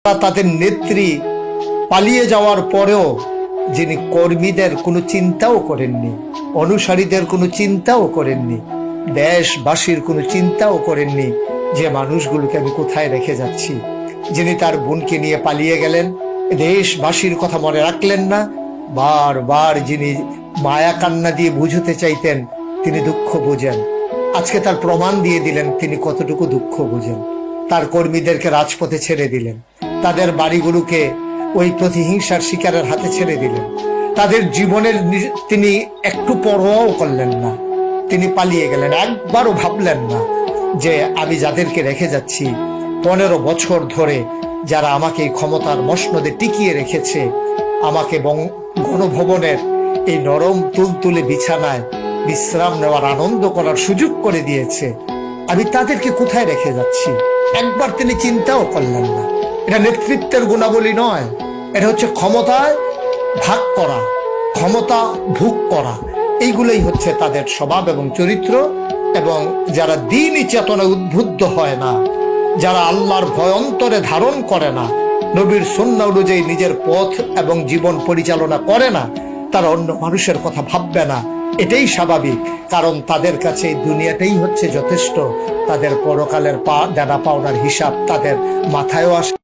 তাদের নেত্রী পালিয়ে যাওয়ার পরেও যিনি কর্মীদের কোনো চিন্তাও করেননি, অনুসারীদের কোনো চিন্তাও করেননি, দেশবাসীর কোনো চিন্তাও করেননি যে মানুষগুলোকে আমি কোথায় রেখে যাচ্ছি। যিনি তার বোনকে নিয়ে পালিয়ে গেলেন, দেশবাসীর কথা মনে রাখলেন না। বারবার যিনি মায়া কান্না দিয়ে বুঝতে চাইতেন, তিনি দুঃখ বুঝেন। আজকে তার প্রমাণ দিয়ে দিলেন তিনি কতটুকু দুঃখ বুঝেন। তার কর্মীদেরকে রাজপথে ছেড়ে দিলেন, তাদের বাড়িগুলোকে ওই প্রতিহিংসার শিকারের হাতে ছেড়ে দিলেন। তাদের জীবনের তিনি একটু পরোয়াও করলেন না, তিনি পালিয়ে গেলেন। একবারও ভাবলেন না যে আমি যাদেরকে রেখে যাচ্ছি 15 বছর ধরে, যারা আমাকে এই ক্ষমতার মসনদে টিকিয়ে রেখেছে, আমাকে গণভবনের এই নরম তুলতুলে বিছানায় বিশ্রাম নেওয়ার, আনন্দ করার সুযোগ করে দিয়েছে, আমি তাদেরকে কোথায় রেখে যাচ্ছি একবার তিনি চিন্তাও করলেন না। এটা নেতৃত্বের গুণাবলী নয়, এটা হচ্ছে ক্ষমতায় ভাগ করা, ক্ষমতা ভোগ করা। এইগুলোই হচ্ছে তাদের স্বভাব এবং চরিত্র। এবং যারা দ্বীনি চেতনায় উদ্বুদ্ধ হয় না, যারা আল্লাহর ভয় অন্তরে ধারণ করে না, নবীর সুন্নাহ অনুযায়ী নিজের পথ এবং জীবন পরিচালনা করে না, তারা অন্য মানুষের কথা ভাববে না। এটাই স্বাভাবিক, কারণ তাদের কাছে এই দুনিয়াটাই হচ্ছে যথেষ্ট। তাদের পরকালের দেনা পাওনার হিসাব তাদের মাথায়ও আসে।